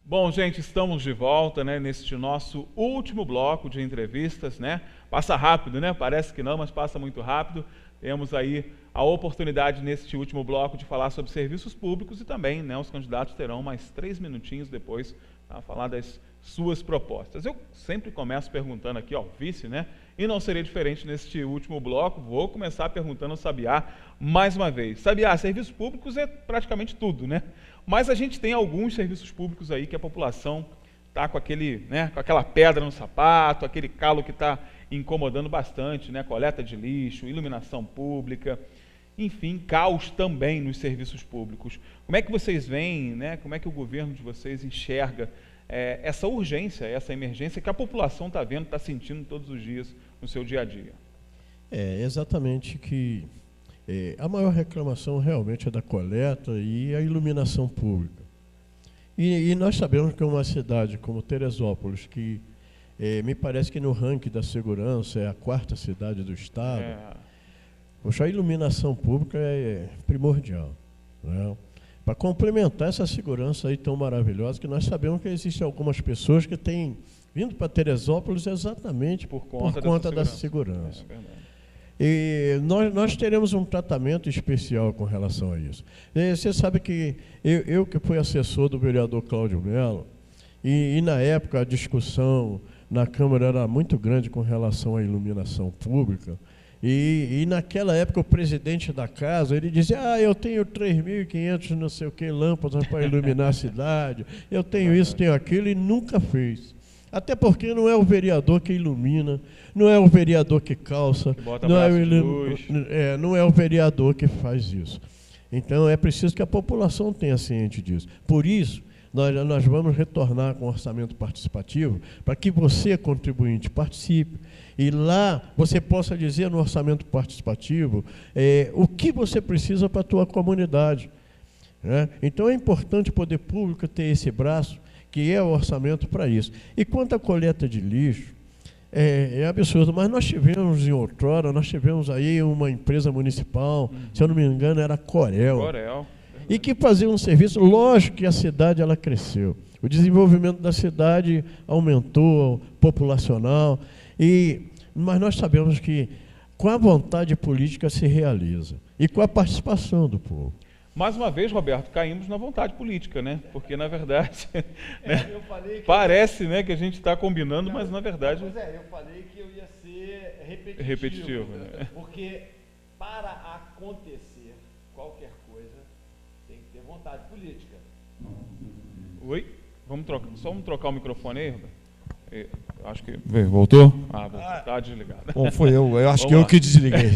Bom, gente, estamos de volta, né, neste nosso último bloco de entrevistas, né? Passa rápido, né? Parece que não, mas passa muito rápido. Temos aí a oportunidade neste último bloco de falar sobre serviços públicos e também, né, os candidatos terão mais 3 minutinhos depois para falar das suas propostas. Eu sempre começo perguntando aqui ao vice, né? E não seria diferente neste último bloco. Vou começar perguntando ao Sabiá mais uma vez. Sabiá, serviços públicos é praticamente tudo, né? Mas a gente tem alguns serviços públicos aí que a população está com aquele, né, com aquela pedra no sapato, aquele calo que está incomodando bastante, né? Coleta de lixo, iluminação pública, enfim, caos também nos serviços públicos. Como é que vocês veem, né? Como é que o governo de vocês enxerga essa urgência, essa emergência que a população está vendo, está sentindo todos os dias no seu dia a dia? Exatamente que a maior reclamação realmente é da coleta e a iluminação pública. E nós sabemos que uma cidade como Teresópolis, que me parece que no ranking da segurança é a 4ª cidade do estado, poxa, a iluminação pública é primordial, né? Para complementar essa segurança aí tão maravilhosa, que nós sabemos que existem algumas pessoas que têm vindo para Teresópolis exatamente por conta da segurança. É verdade. E nós teremos um tratamento especial com relação a isso. Você sabe que eu que fui assessor do vereador Cláudio Mello, e na época a discussão na Câmara era muito grande com relação à iluminação pública, e naquela época o presidente da casa, ele dizia, eu tenho 3.500 não sei o que lâmpadas para iluminar a cidade, eu tenho isso, tenho aquilo, e nunca fez. Até porque não é o vereador que ilumina, não é o vereador que calça, não é o vereador que faz isso. Então é preciso que a população tenha ciente disso. Por isso, nós vamos retornar com orçamento participativo para que você, contribuinte, participe. E lá você possa dizer no orçamento participativo o que você precisa para a tua comunidade, né? Então é importante o poder público ter esse braço, que é o orçamento para isso. E quanto à coleta de lixo, é absurdo, mas nós tivemos em outrora, nós tivemos aí uma empresa municipal, se eu não me engano era Corel, e que fazia um serviço, lógico que a cidade ela cresceu, o desenvolvimento da cidade aumentou, populacional, mas nós sabemos que com a vontade política se realiza, e com a participação do povo. Mais uma vez, Roberto, caímos na vontade política, né? Porque, na verdade, né, parece, né, que a gente está combinando, mas, na verdade... Pois eu falei que eu ia ser repetitivo, né? Porque, para acontecer qualquer coisa, tem que ter vontade política. Oi? Vamos trocar o microfone aí, Roberto? Acho que... Voltou? Está desligado. Bom, foi eu acho que eu que desliguei.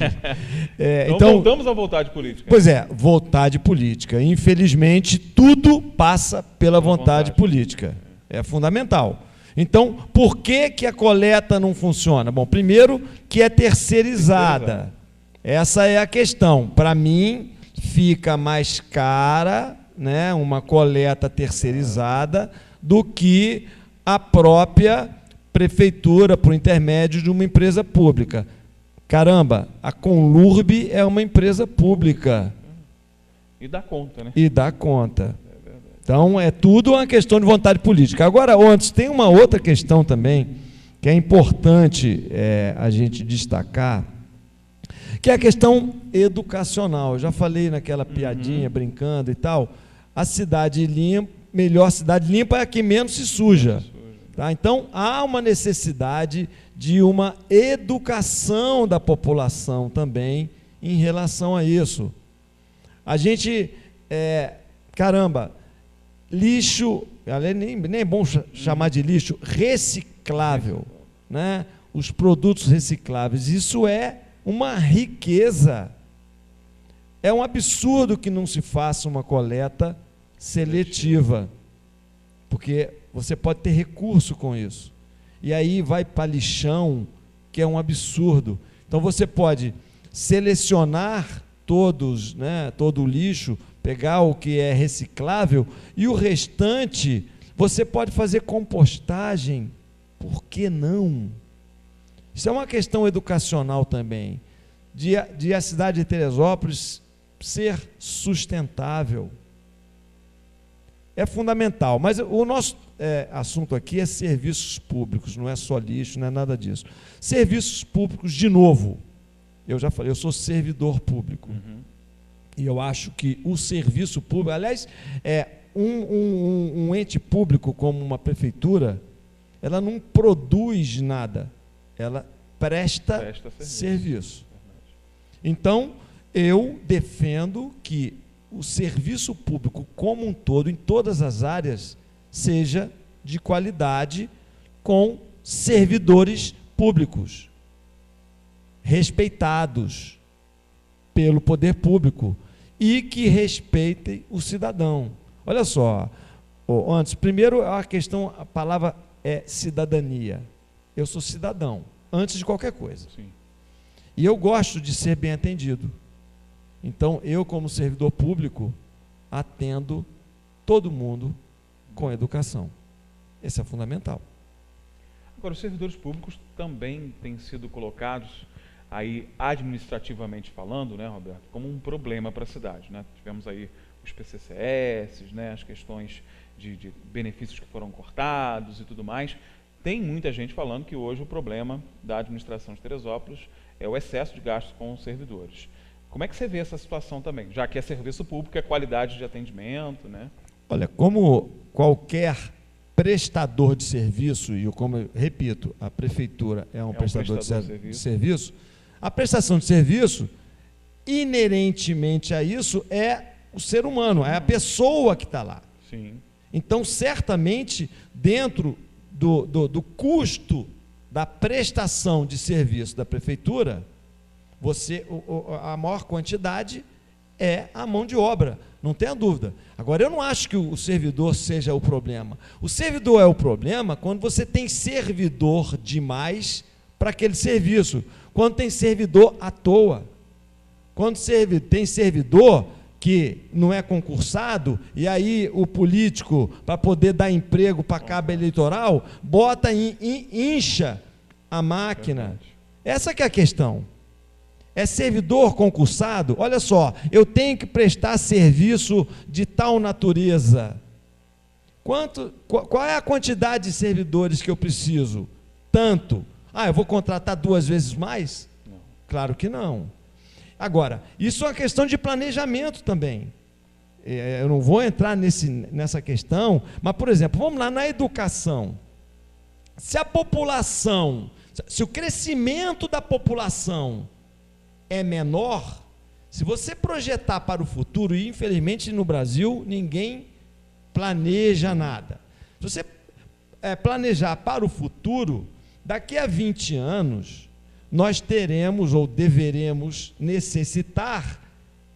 Então voltamos à vontade política. Pois vontade política. Infelizmente, tudo passa pela vontade política. É fundamental. Então, por que a coleta não funciona? Bom, primeiro que é terceirizada. Essa é a questão. Para mim, fica mais cara, né, uma coleta terceirizada do que a própria prefeitura, por intermédio de uma empresa pública. Caramba, a Conlurb é uma empresa pública. E dá conta, né? E dá conta. Então, é tudo uma questão de vontade política. Agora, antes, tem uma outra questão também, que é importante a gente destacar, que é a questão educacional. Eu já falei naquela piadinha, brincando e tal, a cidade limpa, melhor cidade limpa é a que menos se suja. Tá? Então, há uma necessidade de uma educação da população também em relação a isso. A gente, lixo, nem é bom chamar de lixo, reciclável, né? Os produtos recicláveis, isso é uma riqueza. É um absurdo que não se faça uma coleta seletiva, porque você pode ter recurso com isso. E aí vai para lixão, que é um absurdo. Então você pode selecionar todos, né, todo o lixo, pegar o que é reciclável, e o restante você pode fazer compostagem. Por que não? Isso é uma questão educacional também. de a cidade de Teresópolis ser sustentável. É fundamental, mas o nosso assunto aqui é serviços públicos, não é só lixo, não é nada disso. Serviços públicos, de novo, eu já falei, eu sou servidor público, e eu acho que o serviço público, aliás, um ente público como uma prefeitura, ela não produz nada, ela presta serviço. Então, eu defendo que o serviço público como um todo, em todas as áreas, seja de qualidade, com servidores públicos, respeitados pelo poder público e que respeitem o cidadão. Olha só, antes, primeiro a palavra é cidadania. Eu sou cidadão, antes de qualquer coisa. Sim. E eu gosto de ser bem atendido. Então, eu, como servidor público, atendo todo mundo com educação. Esse é fundamental. Agora, os servidores públicos também têm sido colocados, aí administrativamente falando, né, Roberto, como um problema para a cidade, né? Tivemos aí os PCCS, né, as questões de benefícios que foram cortados e tudo mais. Tem muita gente falando que hoje o problema da administração de Teresópolis é o excesso de gastos com os servidores. Como é que você vê essa situação também? Já que é serviço público, é qualidade de atendimento, né? Olha, como qualquer prestador de serviço, e como eu repito, a prefeitura é um prestador de serviço, a prestação de serviço, inerentemente a isso, é o ser humano, é a pessoa que está lá. Sim. Então, certamente, dentro do custo da prestação de serviço da prefeitura, a maior quantidade é a mão de obra, não tenha dúvida. Agora, eu não acho que o servidor seja o problema. O servidor é o problema quando você tem servidor demais para aquele serviço, quando tem servidor à toa, quando tem servidor que não é concursado, e aí o político, para poder dar emprego para cabo eleitoral, bota e incha a máquina. Essa que é a questão. É servidor concursado? Olha só, eu tenho que prestar serviço de tal natureza. Qual é a quantidade de servidores que eu preciso? Tanto. Eu vou contratar 2 vezes mais? Não. Claro que não. Agora, isso é uma questão de planejamento também. Eu não vou entrar nessa questão, mas, por exemplo, vamos lá na educação. Se a população, se o crescimento da população é menor, se você projetar para o futuro, e infelizmente no Brasil ninguém planeja nada. Se você planejar para o futuro, daqui a 20 anos, nós teremos ou deveremos necessitar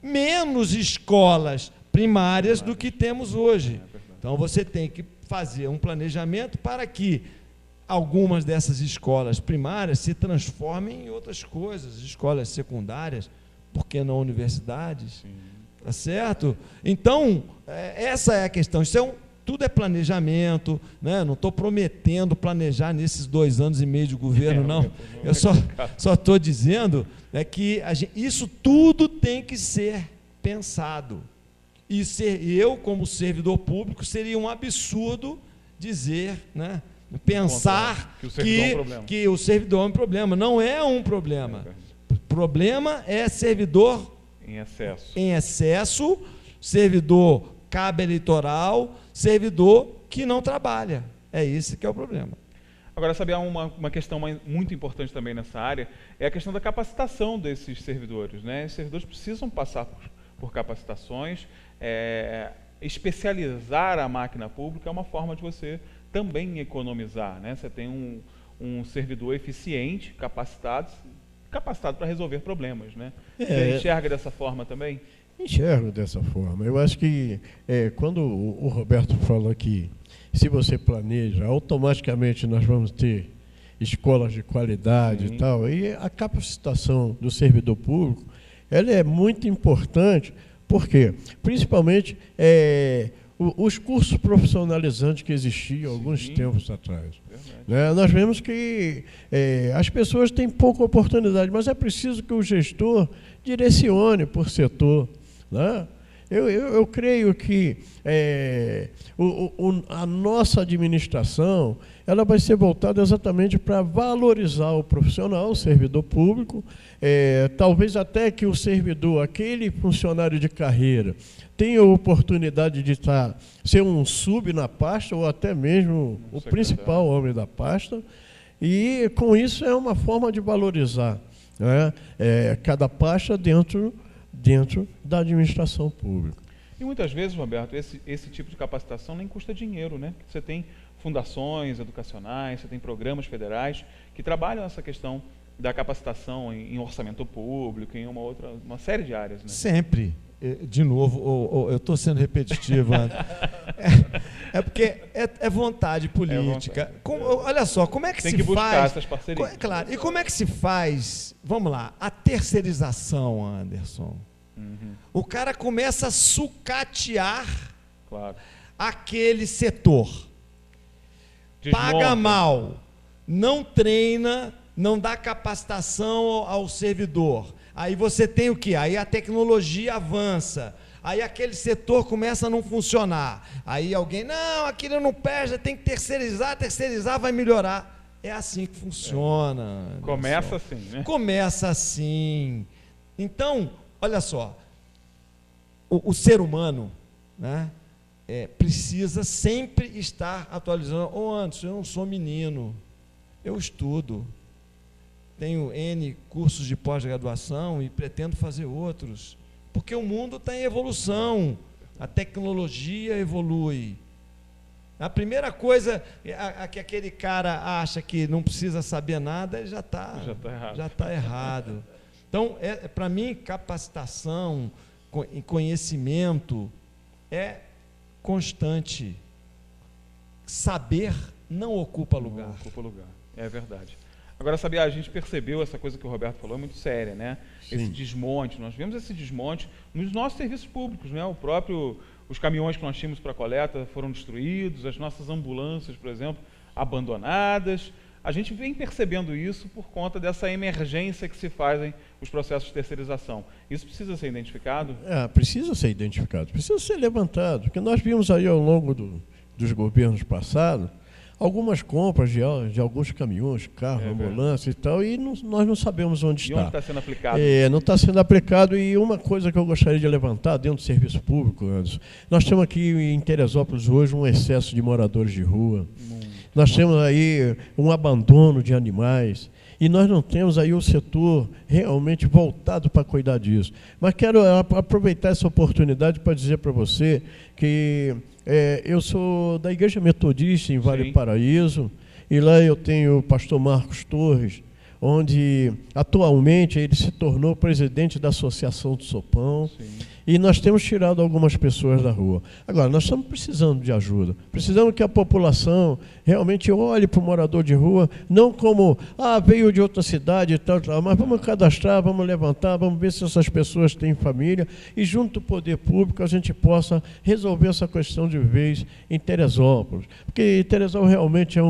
menos escolas primárias do que temos hoje. Então você tem que fazer um planejamento para que algumas dessas escolas primárias se transformem em outras coisas, escolas secundárias, por que não universidades? Sim. Tá certo? Então, essa é a questão. Tudo é planejamento, né? Não estou prometendo planejar nesses 2 anos e meio de governo, não. Eu só estou dizendo que isso tudo tem que ser pensado. E eu, como servidor público, seria um absurdo dizer, né? Pensar que o servidor é um problema. Não é um problema. O problema é servidor em excesso, servidor cabo eleitoral, servidor que não trabalha. É esse que é o problema. Agora, sabe, uma questão muito importante também nessa área, é a questão da capacitação desses servidores, né? Os servidores precisam passar por capacitações, especializar a máquina pública é uma forma de você também economizar, né? Você tem um servidor eficiente, capacitado para resolver problemas, né? Você enxerga dessa forma também? Enxergo dessa forma. Eu acho que quando o Roberto falou que se você planeja, automaticamente nós vamos ter escolas de qualidade. Sim. E tal, e a capacitação do servidor público, ela é muito importante, porque principalmente os cursos profissionalizantes que existiam alguns tempos atrás. Nós vemos que as pessoas têm pouca oportunidade, mas é preciso que o gestor direcione por setor, né? Eu creio que a nossa administração ela vai ser voltada exatamente para valorizar o profissional, o servidor público, talvez até que o servidor, aquele funcionário de carreira, tenha a oportunidade de ser um sub na pasta ou até mesmo o principal homem da pasta, e com isso é uma forma de valorizar, né, cada pasta dentro da administração pública. E muitas vezes, Roberto, esse tipo de capacitação nem custa dinheiro, né? Você tem fundações educacionais, você tem programas federais que trabalham essa questão da capacitação em orçamento público, em uma série de áreas, né? Sempre. De novo, eu estou sendo repetitivo. É porque é vontade política. Olha só, como é que tem se que buscar faz... essas parcerias. Claro, e como é que se faz, vamos lá, a terceirização, Anderson? O cara começa a sucatear aquele setor. Desmonta. Paga mal, não treina, não dá capacitação ao servidor. Aí você tem o quê? Aí a tecnologia avança. Aí aquele setor começa a não funcionar. Aí alguém, não, aquilo não presta, tem que terceirizar vai melhorar. É assim que funciona. Começa assim, né? Começa assim. Então, olha só, o ser humano, né, precisa sempre estar atualizando. Anderson, eu não sou menino, eu estudo. Tenho N cursos de pós-graduação e pretendo fazer outros, porque o mundo está em evolução, a tecnologia evolui. A primeira coisa que aquele cara acha que não precisa saber nada, já está errado. Então, para mim, capacitação, conhecimento é constante. Saber não ocupa lugar. Não ocupa lugar, é verdade. Agora, sabia, a gente percebeu essa coisa que o Roberto falou, é muito séria, né? Sim. Esse desmonte, nós vemos esse desmonte nos nossos serviços públicos, né? Os caminhões que nós tínhamos para coleta foram destruídos, as nossas ambulâncias, por exemplo, abandonadas. A gente vem percebendo isso por conta dessa emergência que se fazem os processos de terceirização. Isso precisa ser identificado? Precisa ser identificado, precisa ser levantado, porque nós vimos aí ao longo dos governos passados, algumas compras de alguns caminhões, carros, ambulâncias e tal, e nós não sabemos onde está. E onde está sendo aplicado? Não está sendo aplicado, e uma coisa que eu gostaria de levantar dentro do serviço público, Anderson, nós temos aqui em Teresópolis hoje um excesso de moradores de rua, nós temos aí um abandono de animais, e nós não temos aí o setor realmente voltado para cuidar disso. Mas quero aproveitar essa oportunidade para dizer para você que eu sou da Igreja Metodista em Vale do Paraíso, e lá eu tenho o pastor Marcos Torres, onde atualmente ele se tornou presidente da Associação do Sopão. Sim. E nós temos tirado algumas pessoas da rua. Agora, nós estamos precisando de ajuda. Precisamos que a população realmente olhe para o morador de rua, não como, veio de outra cidade e tal, mas vamos cadastrar, vamos levantar, vamos ver se essas pessoas têm família, e junto do poder público a gente possa resolver essa questão de vez em Teresópolis. Porque Teresópolis realmente é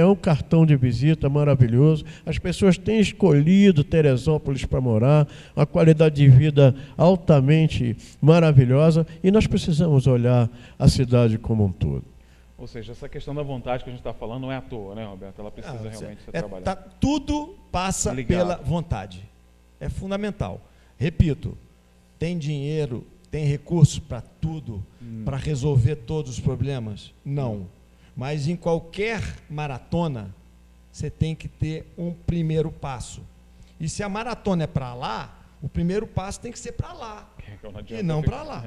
um cartão de visita maravilhoso. As pessoas têm escolhido Teresópolis para morar, uma qualidade de vida altamente maravilhosa, e nós precisamos olhar a cidade como um todo. Ou seja, essa questão da vontade que a gente está falando não é à toa, né, Roberto? Ela precisa realmente ser trabalhada. Tudo passa pela vontade. É fundamental. Repito, tem dinheiro, tem recursos para tudo, para resolver todos os problemas? Não. Mas em qualquer maratona, você tem que ter um primeiro passo. E se a maratona é para lá, o primeiro passo tem que ser para lá, e não para lá.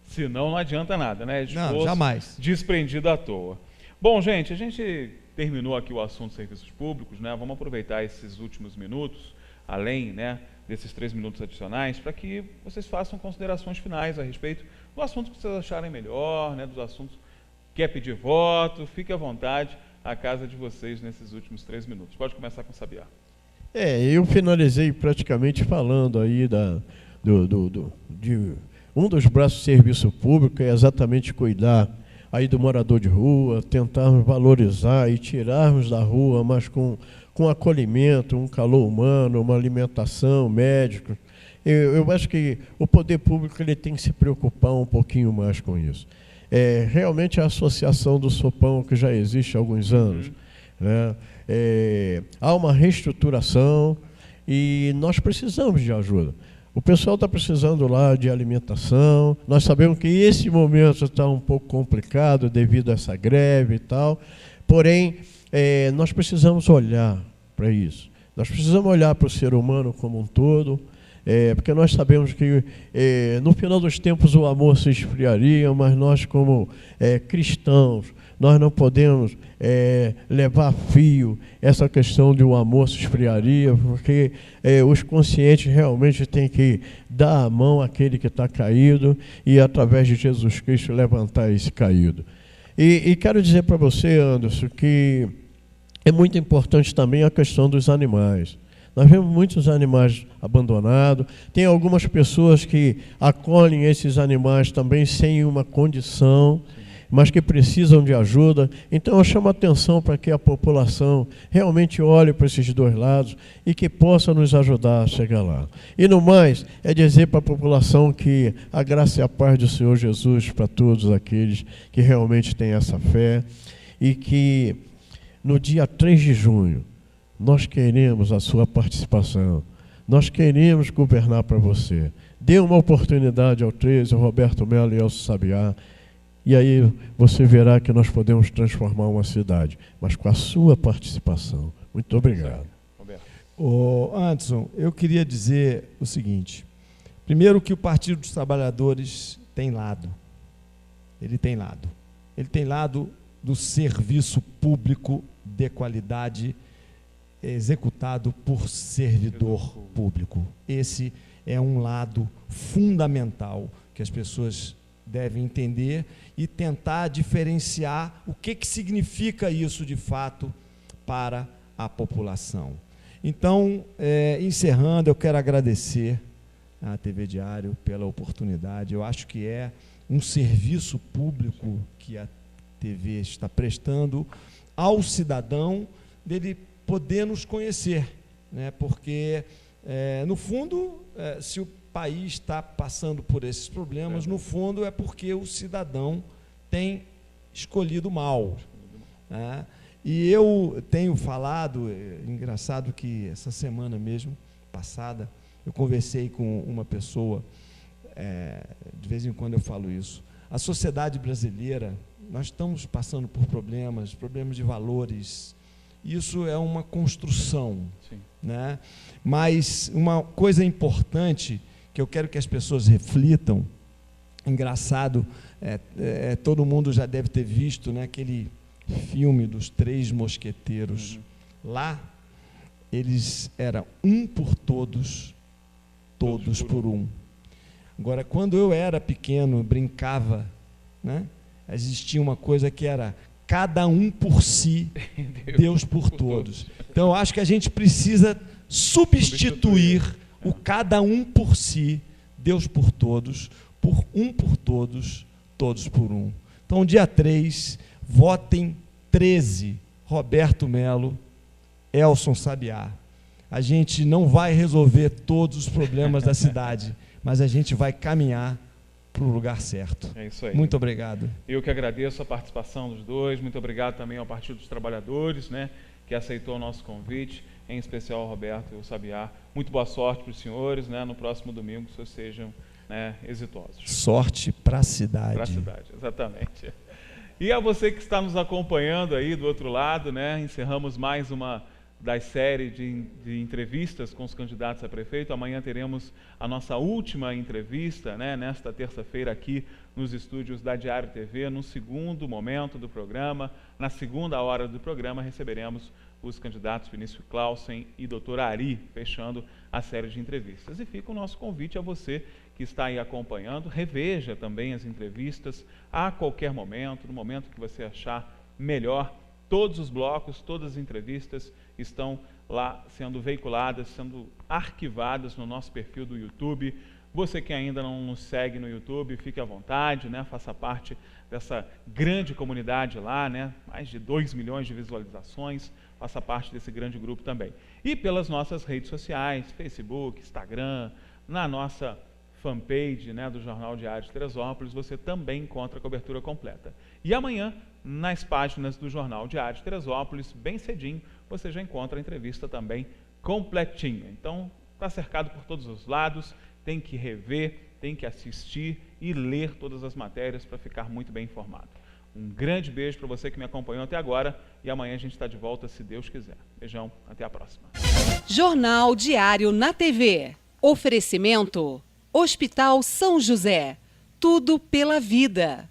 Senão não adianta nada, né? Não, jamais. Desprendido à toa. Bom, gente, a gente terminou aqui o assunto de serviços públicos, né? Vamos aproveitar esses últimos minutos, além, né, desses 3 minutos adicionais, para que vocês façam considerações finais a respeito do assunto que vocês acharem melhor, né, dos assuntos que quer pedir voto. Fique à vontade, a casa de vocês nesses últimos 3 minutos. Pode começar com o Sabiá. Eu finalizei praticamente falando aí de um dos braços de serviço público é exatamente cuidar aí do morador de rua, tentarmos valorizar e tirarmos da rua, mas com acolhimento, um calor humano, uma alimentação, médicos. Eu acho que o poder público ele tem que se preocupar um pouquinho mais com isso. Realmente a associação do Sopão, que já existe há alguns anos, né? Há uma reestruturação e nós precisamos de ajuda. O pessoal está precisando lá de alimentação. Nós sabemos que esse momento está um pouco complicado devido a essa greve e tal. Porém, nós precisamos olhar para isso. Nós precisamos olhar para o ser humano como um todo, porque nós sabemos que no final dos tempos o amor se esfriaria, mas nós como cristãos, nós não podemos levar a fio essa questão de o amor se esfriaria, porque os conscientes realmente têm que dar a mão àquele que está caído e, através de Jesus Cristo, levantar esse caído. E quero dizer para você, Anderson, que é muito importante também a questão dos animais. Nós vemos muitos animais abandonados, tem algumas pessoas que acolhem esses animais também sem uma condição, mas que precisam de ajuda. Então eu chamo a atenção para que a população realmente olhe para esses dois lados e que possa nos ajudar a chegar lá. E no mais, é dizer para a população que a graça e a paz do Senhor Jesus para todos aqueles que realmente têm essa fé e que no dia 3 de junho nós queremos a sua participação, nós queremos governar para você. Dê uma oportunidade ao 13, ao Roberto Melo e ao Sabiá, e aí você verá que nós podemos transformar uma cidade, mas com a sua participação. Muito obrigado. Anderson, eu queria dizer o seguinte. Primeiro que o Partido dos Trabalhadores tem lado. Ele tem lado. Ele tem lado do serviço público de qualidade executado por servidor público. Esse é um lado fundamental que as pessoas devem entender e tentar diferenciar o que significa isso de fato para a população. Então, encerrando, eu quero agradecer à TV Diário pela oportunidade. Eu acho que é um serviço público que a TV está prestando ao cidadão, dele poder nos conhecer, né? Porque, no fundo, se o país está passando por esses problemas, no fundo é porque o cidadão tem escolhido mal, né? E eu tenho falado, engraçado que essa semana mesmo, passada, eu conversei com uma pessoa, de vez em quando eu falo isso, a sociedade brasileira, nós estamos passando por problemas de valores, isso é uma construção, né? Mas uma coisa importante que eu quero que as pessoas reflitam, engraçado, todo mundo já deve ter visto, né, aquele filme dos 3 mosqueteiros. Lá, eles eram um por todos, todos por um. Agora, quando eu era pequeno, brincava, né, existia uma coisa que era cada um por si, Deus por todos. Então, eu acho que a gente precisa substituir o cada um por si, Deus por todos, por um por todos, todos por um. Então, dia 3, votem 13, Roberto Melo, Elson Sabiá. A gente não vai resolver todos os problemas da cidade, mas a gente vai caminhar para o lugar certo. É isso aí. Muito obrigado. Eu que agradeço a participação dos dois, muito obrigado também ao Partido dos Trabalhadores, né, que aceitou o nosso convite, em especial ao Roberto e ao Sabiá. Muito boa sorte para os senhores, né, no próximo domingo, que vocês sejam, né, exitosos. Sorte para a cidade. Para a cidade, exatamente. E a você que está nos acompanhando aí do outro lado, né, encerramos mais uma das séries de entrevistas com os candidatos a prefeito. Amanhã teremos a nossa última entrevista, né, nesta terça-feira aqui nos estúdios da Diário TV. No segundo momento do programa, na segunda hora do programa, receberemos os candidatos Vinícius Clausen e Dr. Ari, fechando a série de entrevistas. E fica o nosso convite a você que está aí acompanhando, reveja também as entrevistas a qualquer momento, no momento que você achar melhor. Todos os blocos, todas as entrevistas estão lá sendo veiculadas, sendo arquivadas no nosso perfil do YouTube, Você que ainda não nos segue no YouTube, fique à vontade, né? Faça parte dessa grande comunidade lá, né? Mais de 2 milhões de visualizações, faça parte desse grande grupo também. E pelas nossas redes sociais, Facebook, Instagram, na nossa fanpage, né, do Jornal Diário de Teresópolis, você também encontra a cobertura completa. E amanhã, nas páginas do Jornal Diário de Teresópolis, bem cedinho, você já encontra a entrevista também completinha. Então, está cercado por todos os lados, tem que rever, tem que assistir e ler todas as matérias para ficar muito bem informado. Um grande beijo para você que me acompanhou até agora e amanhã a gente está de volta, se Deus quiser. Beijão, até a próxima. Jornal Diário na TV. Oferecimento Hospital São José. Tudo pela vida.